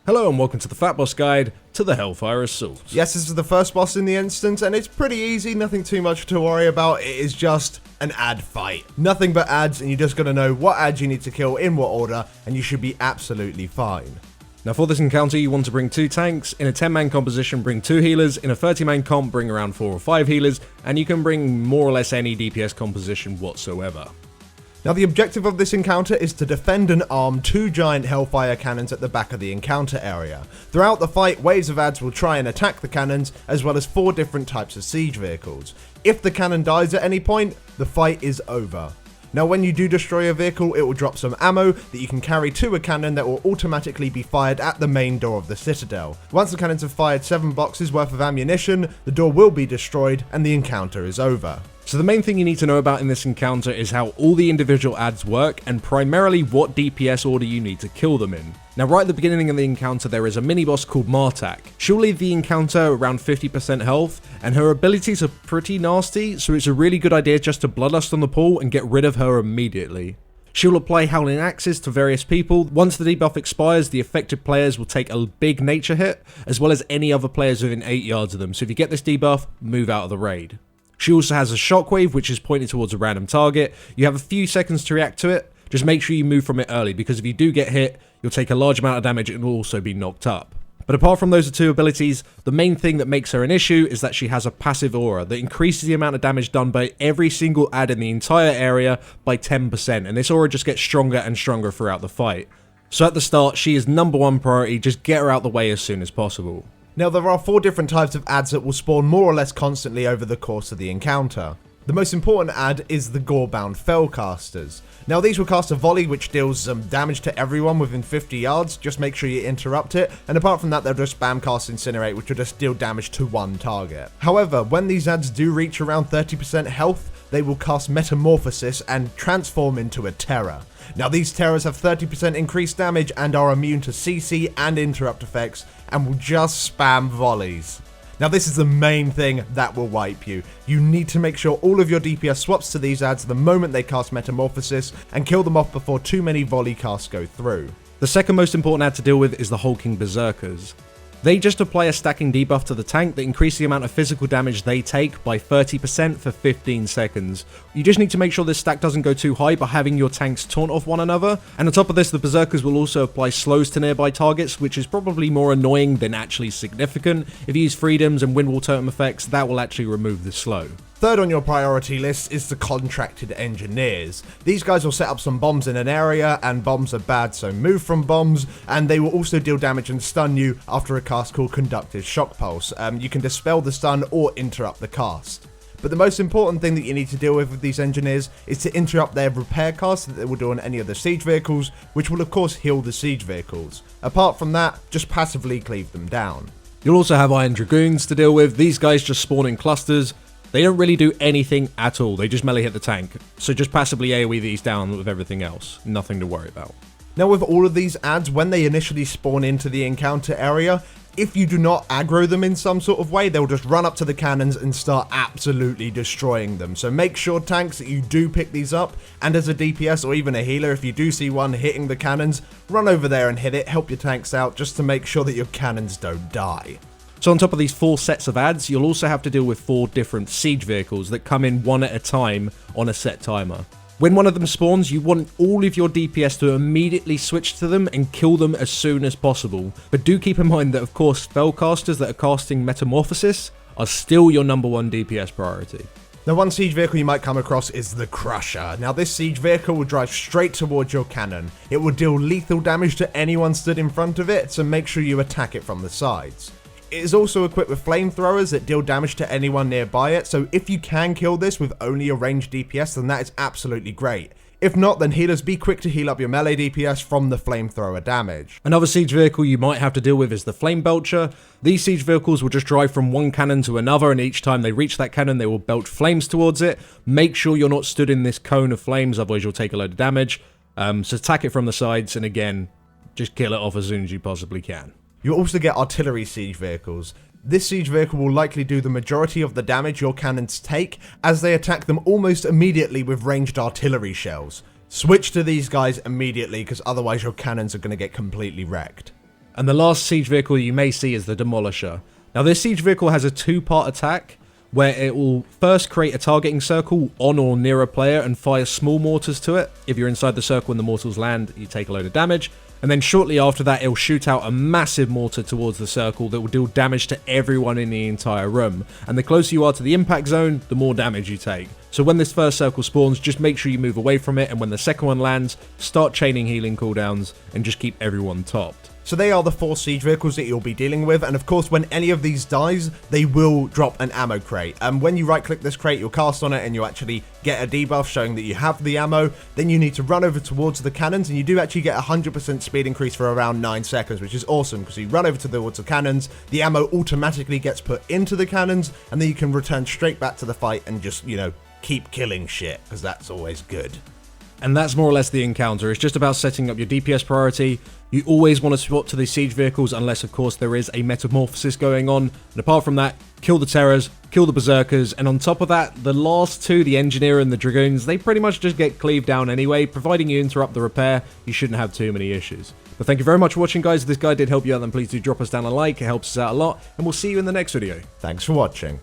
Hello and welcome to the FatBoss guide to the Hellfire Assaullt. Yes, this is the first boss in the instance, and it's pretty easy, nothing too much to worry about. It is just an ad fight. Nothing but ads, and you're just going to know what ads you need to kill in what order, and you should be absolutely fine. Now for this encounter you want to bring 2 tanks, in a 10-man composition bring 2 healers, in a 30-man comp bring around 4 or 5 healers, and you can bring more or less any DPS composition whatsoever. Now the objective of this encounter is to defend and arm 2 giant Hellfire cannons at the back of the encounter area. Throughout the fight, waves of ads will try and attack the cannons, as well as 4 different types of siege vehicles. If the cannon dies at any point, the fight is over. Now when you do destroy a vehicle, it will drop some ammo that you can carry to a cannon that will automatically be fired at the main door of the Citadel. Once the cannons have fired 7 boxes worth of ammunition, the door will be destroyed and the encounter is over. So the main thing you need to know about in this encounter is how all the individual ads work, and primarily what DPS order you need to kill them in. Now right at the beginning of the encounter there is a mini-boss called Martak. She'll leave the encounter around 50% health, and her abilities are pretty nasty, so it's a really good idea just to Bloodlust on the pool and get rid of her immediately. She'll apply Howling Axes to various people. Once the debuff expires, the affected players will take a big nature hit, as well as any other players within 8 yards of them, so if you get this debuff, move out of the raid. She also has a shockwave which is pointed towards a random target. You have a few seconds to react to it, just make sure you move from it early, because if you do get hit, you'll take a large amount of damage and will also be knocked up. But apart from those 2 abilities, the main thing that makes her an issue is that she has a passive aura that increases the amount of damage done by every single ad in the entire area by 10%, and this aura just gets stronger and stronger throughout the fight. So at the start, she is #1 priority, just get her out the way as soon as possible. Now there are 4 different types of ads that will spawn more or less constantly over the course of the encounter. The most important ad is the Gorebound Fellcasters. Now these will cast a volley which deals some damage to everyone within 50 yards, just make sure you interrupt it, and apart from that they'll just spam cast Incinerate, which will just deal damage to 1 target. However, when these ads do reach around 30% health, they will cast Metamorphosis and transform into a Terror. Now these Terrors have 30% increased damage and are immune to CC and interrupt effects, and will just spam volleys. Now this is the main thing that will wipe you. You need to make sure all of your DPS swaps to these ads the moment they cast Metamorphosis, and kill them off before too many volley casts go through. The second most important ad to deal with is the hulking Bazookas. They just apply a stacking debuff to the tank that increases the amount of physical damage they take by 30% for 15 seconds. You just need to make sure this stack doesn't go too high by having your tanks taunt off one another, and on top of this the Berserkers will also apply slows to nearby targets, which is probably more annoying than actually significant. If you use freedoms and windwall totem effects, that will actually remove the slow. Third on your priority list is the Contracted Engineers. These guys will set up some bombs in an area, and bombs are bad, so move from bombs, and they will also deal damage and stun you after a cast called Conductive Shock Pulse. You can dispel the stun or interrupt the cast. But the most important thing that you need to deal with these engineers is to interrupt their repair cast that they will do on any of the siege vehicles, which will of course heal the siege vehicles. Apart from that, just passively cleave them down. You'll also have Iron Dragoons to deal with. These guys just spawn in clusters. They don't really do anything at all, they just melee hit the tank, so just passively AoE these down with everything else, nothing to worry about. Now with all of these ads, when they initially spawn into the encounter area, if you do not aggro them in some sort of way, they'll just run up to the cannons and start absolutely destroying them. So make sure tanks that you do pick these up, and as a DPS or even a healer, if you do see one hitting the cannons, run over there and hit it, help your tanks out just to make sure that your cannons don't die. So on top of these 4 sets of ads, you'll also have to deal with 4 different siege vehicles that come in one at a time on a set timer. When one of them spawns, you want all of your DPS to immediately switch to them and kill them as soon as possible. But do keep in mind that of course spellcasters that are casting Metamorphosis are still your #1 DPS priority. Now one siege vehicle you might come across is the Crusher. Now this siege vehicle will drive straight towards your cannon. It will deal lethal damage to anyone stood in front of it, so make sure you attack it from the sides. It is also equipped with flamethrowers that deal damage to anyone nearby it, so if you can kill this with only a ranged DPS, then that is absolutely great. If not, then healers, be quick to heal up your melee DPS from the flamethrower damage. Another siege vehicle you might have to deal with is the Flame Belcher. These siege vehicles will just drive from one cannon to another, and each time they reach that cannon they will belch flames towards it. Make sure you're not stood in this cone of flames, otherwise you'll take a load of damage. So attack it from the sides, and again, just kill it off as soon as you possibly can. You also get artillery siege vehicles. This siege vehicle will likely do the majority of the damage your cannons take, as they attack them almost immediately with ranged artillery shells. Switch to these guys immediately, because otherwise your cannons are going to get completely wrecked. And the last siege vehicle you may see is the Demolisher. Now this siege vehicle has a two-part attack, where it will first create a targeting circle on or near a player and fire small mortars to it. If you're inside the circle and the mortars land, you take a load of damage. And then shortly after that, it'll shoot out a massive mortar towards the circle that will deal damage to everyone in the entire room. And the closer you are to the impact zone, the more damage you take. So when this first circle spawns, just make sure you move away from it, and when the second one lands, start chaining healing cooldowns and just keep everyone topped. So they are the 4 siege vehicles that you'll be dealing with, and of course when any of these dies, they will drop an ammo crate. And when you right click this crate, you'll cast on it and you actually get a debuff showing that you have the ammo. Then you need to run over towards the cannons, and you do actually get a 100% speed increase for around 9 seconds, which is awesome, because you run over towards the cannons, the ammo automatically gets put into the cannons, and then you can return straight back to the fight and just, you know, keep killing shit, because that's always good. And that's more or less the encounter. It's just about setting up your DPS priority. You always want to swap to these siege vehicles unless of course there is a metamorphosis going on. And apart from that, kill the terrors, kill the berserkers, and on top of that, the last two, the engineer and the dragoons, they pretty much just get cleaved down anyway. Providing you interrupt the repair, you shouldn't have too many issues. But thank you very much for watching, guys. If this guide did help you out, then please do drop us down a like. It helps us out a lot, and we'll see you in the next video. Thanks for watching.